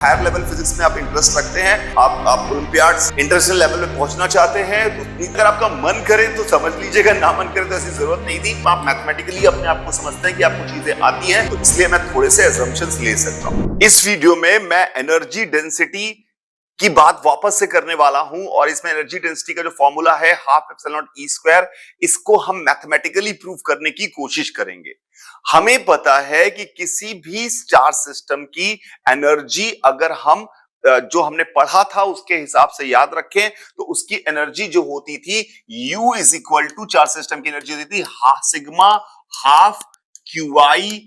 Higher level physics में आप interest रखते हैं, आप ओलंपियाड्स इंटरनेशनल लेवल में पहुंचना चाहते हैं, तो अगर आपका मन करे तो समझ लीजिएगा, ना मन करे तो ऐसी जरूरत नहीं थी। आप मैथमेटिकली अपने आप को समझते हैं कि आपको चीजें आती हैं, तो इसलिए मैं थोड़े से असम्पशंस ले सकता हूं। इस वीडियो में मैं एनर्जी डेंसिटी की बात वापस से करने वाला हूं, और इसमें एनर्जी डेंसिटी का जो फॉर्मूला है half epsilon naught E square, इसको हम मैथमेटिकली प्रूव करने की कोशिश करेंगे। हमें पता है कि किसी भी स्टार सिस्टम की एनर्जी अगर हम जो हमने पढ़ा था उसके हिसाब से याद रखें तो उसकी एनर्जी जो होती थी U इज इक्वल टू, चार सिस्टम की एनर्जी होती थी सिग्मा हाफ QI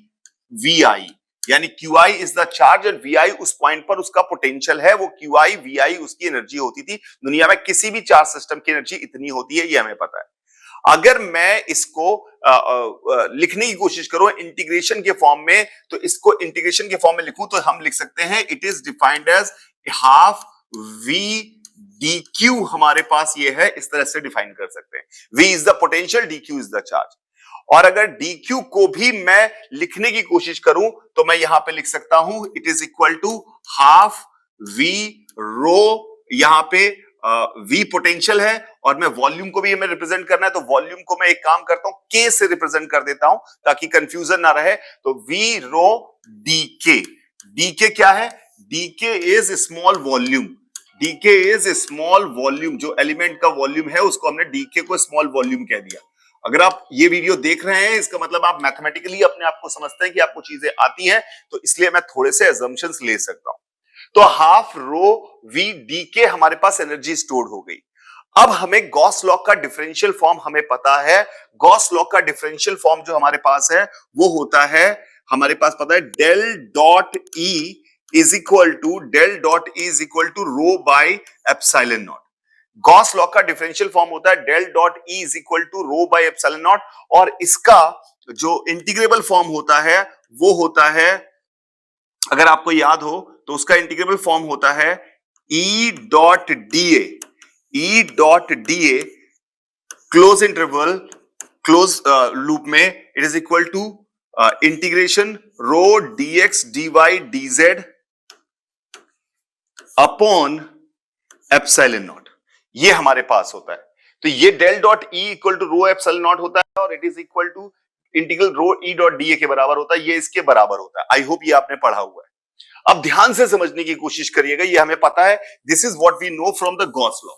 VI, यानी QI इज द चार्ज और VI उस पॉइंट पर उसका पोटेंशियल है, वो QI VI उसकी एनर्जी होती थी। दुनिया में किसी भी चार सिस्टम की एनर्जी इतनी होती है, ये हमें पता है। अगर मैं इसको लिखने की कोशिश करूं इंटीग्रेशन के फॉर्म में, तो इसको इंटीग्रेशन के फॉर्म में लिखूं तो हम लिख सकते हैं it is defined as half V dq। हमारे पास ये है, इस तरह से डिफाइन कर सकते हैं। V is the potential, dq is the charge. और अगर dq को भी मैं लिखने की कोशिश करूं तो मैं यहां पे लिख सकता हूं it is equal to half V rho, यहां पे V पोटेंशियल है और मैं वॉल्यूम को भी हमें रिप्रेजेंट करना है, तो वॉल्यूम को मैं एक काम करता हूं K से रिप्रेजेंट कर देता हूं ताकि कंफ्यूजन ना रहे। तो V रो dk, dk क्या है? dk is small volume, dk is small volume, जो एलिमेंट का वॉल्यूम है उसको हमने dk को स्मॉल वॉल्यूम कह दिया। अगर आप ये वीडियो देख रहे हैं इसका मतलब आप मैथमेटिकली अपने आप को समझते हैं कि आपको चीजें आती हैं, तो इसलिए मैं थोड़े से असम्पशंस ले सकता हूं। तो हाफ रो V dk हमारे पास एनर्जी स्टोर्ड हो गई। अब हमें गॉस लॉ का डिफरेंशियल फॉर्म हमें पता है। गॉस लॉ का डिफरेंशियल फॉर्म जो हमारे पास है वो होता है, हमारे पास पता है del dot E is equal to rho by epsilon naught. Gauss law का डिफरेंशियल फॉर्म होता है del dot E is equal to rho by epsilon naught, और इसका जो इंटीग्रेबल फॉर्म होता है वो होता है, अगर आपको याद हो तो उसका इंटीग्रेबल फॉर्म होता है E dot DA close interval close loop में it is equal to integration rho dx dy dz upon epsilon naught. ये हमारे पास होता है। तो ये del dot E equal to rho epsilon naught होता है और it is equal to integral rho E dot DA के बराबर होता है। ये इसके बराबर होता है। आई होप ये आपने पढ़ा हुआ है। अब ध्यान से समझने की कोशिश करिएगा, ये हमें पता है। This is what we know from the Gauss law,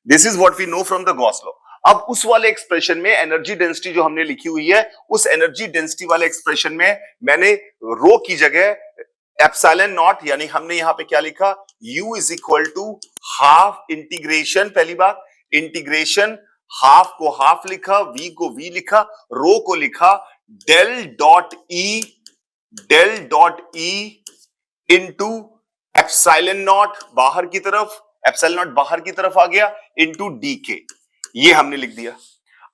this is what we know from the Gauss law. अब उस वाले एक्सप्रेशन में एनर्जी डेंसिटी जो हमने लिखी हुई है, उस एनर्जी डेंसिटी वाले एक्सप्रेशन में मैंने रो की जगह एप्सिलॉन नॉट, यानी हमने यहां पे क्या लिखा, U is equal to half integration, पहली बात इंटीग्रेशन हाफ को हाफ लिखा, V को V लिखा, रो को लिखा del dot E into epsilon naught बाहर की तरफ, एप्सिलॉन नॉट बाहर की तरफ आ गया, इंटू dk, ये हमने लिख दिया।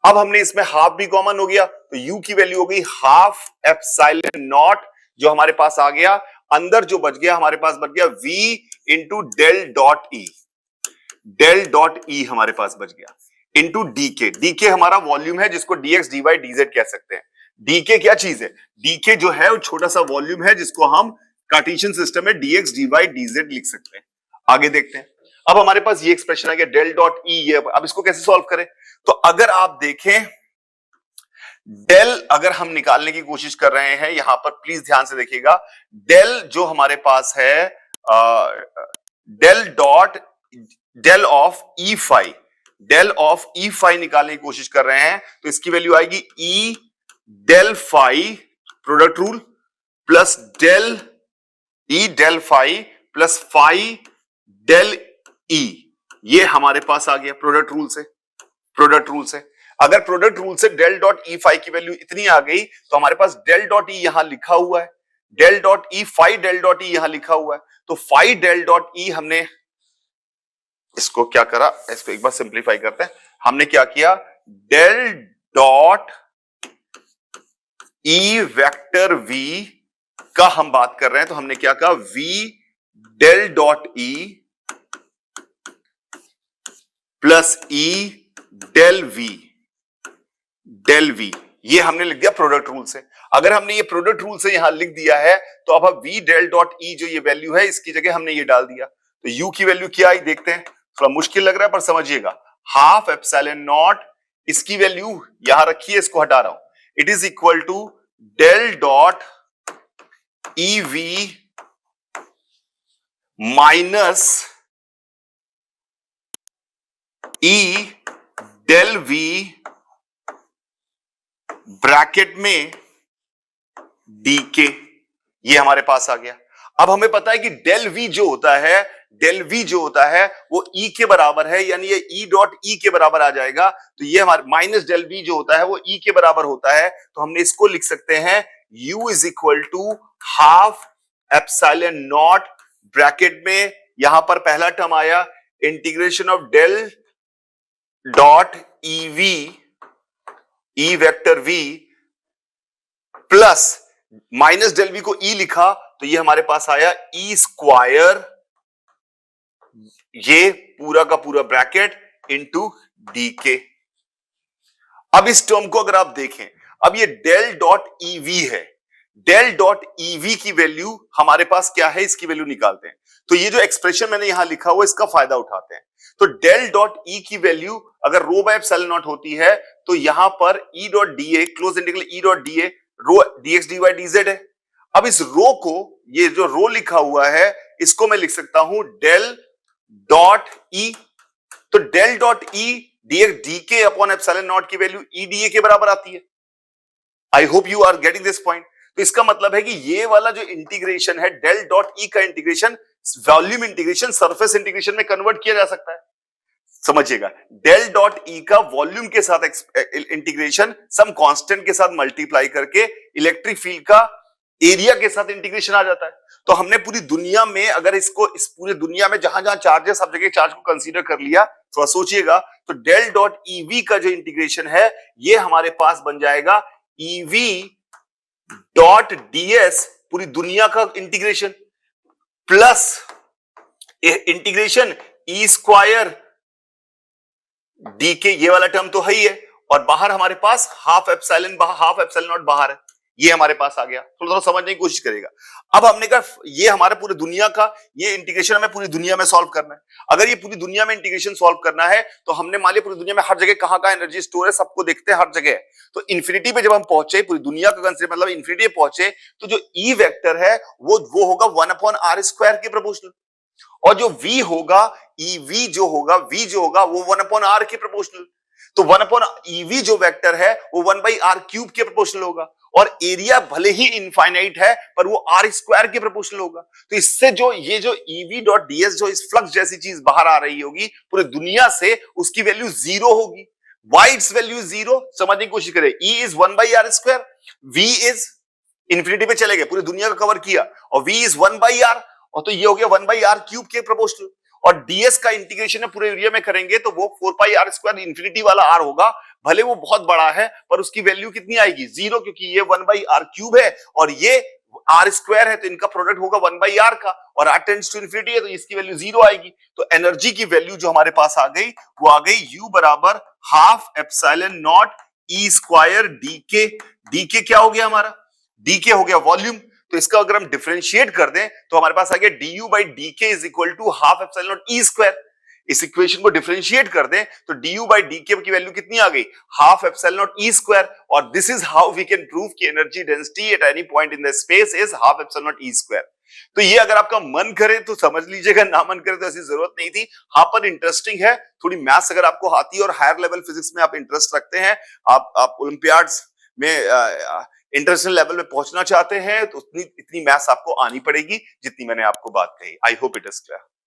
अब हमने इसमें हाफ भी कॉमन हो गया तो U की वैल्यू हो गई हाफ एप्सिलॉन नॉट, जो हमारे पास आ गया। अंदर जो बच गया हमारे पास बच गया V into del dot E हमारे पास बच गया, इंटू dk हमारा वॉल्यूम है जिसको dx dy dz कह सकते हैं। dk क्या चीज है? dk जो है वो छोटा सा वॉल्यूम है जिसको हम कार्टेशियन सिस्टम में dx dy dz लिख सकते हैं। आगे देखते हैं। अब हमारे पास ये एक्सप्रेशन आ गया डेल डॉट E, ये अब इसको कैसे सॉल्व करें? तो अगर आप देखें डेल अगर हम निकालने की कोशिश कर रहे हैं, यहां पर प्लीज ध्यान से देखिएगा, डेल जो हमारे पास है डेल ऑफ E फाई निकालने की कोशिश कर रहे हैं, तो इसकी वैल्यू आएगी E del phi product rule plus del phi plus phi del E, ये हमारे पास आ गया प्रोडक्ट रूल से। अगर प्रोडक्ट रूल से डेल डॉट E फाई की वैल्यू इतनी आ गई तो हमारे पास डेल डॉट E यहां लिखा हुआ है, del dot E phi del dot E यहां लिखा हुआ है, तो फाई डेल डॉट E हमने इसको क्या करा, इसको एक बार सिंप्लीफाई करते हैं। हमने क्या किया, del dot E vector V का हम बात कर रहे हैं, तो हमने क्या कहा, V del dot E plus E del V, ये हमने लिख दिया प्रोडक्ट रूल से। अगर हमने ये प्रोडक्ट रूल से यहां लिख दिया है तो अब v del डॉट e जो ये वैल्यू है इसकी जगह हमने ये डाल दिया, तो u की वैल्यू क्या आई देखते हैं। थोड़ा मुश्किल लग रहा है पर समझिएगा, हाफ एप्सिलॉन नॉट, इसकी वैल्यू यहां रखिए, इसको हटा रहा हूं, it is equal to del dot ev minus e del v bracket में dk, ये हमारे पास आ गया। अब हमें पता है कि डेल v जो होता है, डेल v जो होता है वो e के बराबर है, यानी ये e डॉट e के बराबर आ जाएगा, तो ये हमारे माइनस डेल v जो होता है वो e के बराबर होता है, तो हमने इसको लिख सकते हैं u is equal to half epsilon naught bracket में, यहां पर पहला टर्म आया integration of del dot ev, e vector v plus minus del V को e लिखा तो ये हमारे पास आया e स्क्वायर, ये पूरा का पूरा ब्रैकेट इनटू डी। अब इस टर्म को अगर आप देखें, अब ये डेल डॉट ईवी है, डेल डॉट ईवी की वैल्यू हमारे पास क्या है, इसकी वैल्यू निकालते हैं। तो ये जो एक्सप्रेशन मैंने यहां लिखा हुआ इसका फायदा उठाते हैं। तो डेल डॉट ई की वैल्यू अगर रो बाय एप्सिलॉन नॉट होती है तो यहां पर E dot D A, close integral E dot D A, rho D X D Y D Z है। अब इस रो को, ये जो रो लिखा हुआ है इसको मैं लिख सकता हूं डेल डॉट ई, तो del dot E D X D के अपॉन एप्सिलॉन नॉट की वैल्यू ई डी ए के बराबर आती है। I hope you are getting this point. तो इसका मतलब है कि ये वाला जो इंटीग्रेशन है डेल डॉट ई का integration volume integration, surface integration में कन्वर्ट किया जा सकता है। समझिएगा, डेल डॉट ई का वॉल्यूम के साथ इंटीग्रेशन सम कांस्टेंट के साथ मल्टीप्लाई करके इलेक्ट्रिक फील्ड का एरिया के साथ इंटीग्रेशन आ जाता है। तो हमने पूरी दुनिया में अगर इसको, इस पूरी दुनिया में जहां जहां चार्ज है सब जगह चार्ज को कंसीडर कर लिया, थोड़ा सोचिएगा, तो डेल डॉट ईवी का जो इंटीग्रेशन है ये हमारे पास बन जाएगा ईवी डॉट डीएस, पूरी दुनिया का integration, plus integration E square D के, ये वाला टर्म तो है ही है, और बाहर हमारे पास हाफ एप्सिलॉन नॉट बाहर है, ये हमारे पास आ गया। थोड़ा थोड़ा समझने की कोशिश करेगा। अब हमने कहा ये हमारे पूरे दुनिया का ये इंटीग्रेशन हमें पूरी दुनिया में सॉल्व करना है। अगर ये पूरी दुनिया में इंटीग्रेशन सॉल्व करना है तो हमने मान लिया पूरी दुनिया में हर जगह कहां कहां एनर्जी स्टोर है सबको देखते हैं हर जगह। तो इन्फिनिटी पे जब हम पहुंचे, पूरी दुनिया का कंसीडर मतलब इन्फिनिटी पे पहुंचे, तो जो ई वेक्टर है वो होगा 1/r² के प्रोपोर्शनल, और जो v होगा, ev जो होगा, v जो होगा वो 1/r के प्रोपोर्शनल। तो 1/ev जो वेक्टर है वो 1/r³ के प्रोपोर्शनल होगा, और एरिया भले ही इनफाइनाइट है पर वो r² के प्रोपोर्शनल होगा। तो इससे जो ये जो ev डॉट ds जो इस फ्लक्स जैसी चीज बाहर आ रही होगी पूरी दुनिया से, उसकी वैल्यू 0 होगी। वाई इट्स वैल्यू 0, समझने की कोशिश करें। e is 1/r², v is infinity पे चले गए, पूरी दुनिया का कवर किया, और v इज 1/r, और तो ये हो गया 1/r³ के प्रोपोर्शनल। और ds का इंटीग्रेशन पूरे एरिया में करेंगे तो वो 4πr² इंफिनिटी वाला r होगा, भले वो बहुत बड़ा है पर उसकी वैल्यू कितनी आएगी, 0, क्योंकि ये 1/r³ है और ये r² है, तो इनका प्रोडक्ट होगा 1/r का, और r टेंड्स टू इंफिनिटी है तो इसकी वैल्यू 0 आएगी। तो एनर्जी की वैल्यू जो हमारे पास आ गई वो आ गई u बराबर half epsilon naught E square D के क्या हो गया हमारा, डी हो गया वॉल्यूम। तो इसका अगर हम डिफरेंशिएट कर दें तो हमारे पास आ गया du by D K is equal to half epsilon naught E square. इस इक्वेशन को डिफरेंशिएट कर दें तो du बाई डी के की वैल्यू कितनी आ गई, half epsilon naught E square. और this is how we can prove कि energy density at any point in the space is half epsilon naught E square. तो ये अगर आपका मन करे तो समझ लीजिएगा, ना मन करे तो ऐसी जरूरत नहीं थी। हाँ पर इंटरेस्टिंग है, थोड़ी मैथ्स अगर आपको आती है और हायर लेवल फिजिक्स में आप इंटरेस्ट रखते हैं, आप ओलंपियाड्स में इंटरनेशनल लेवल में पहुंचना चाहते हैं, तो इतनी मैथ्स आपको आनी पड़ेगी जितनी मैंने आपको बात कही। I hope it is clear.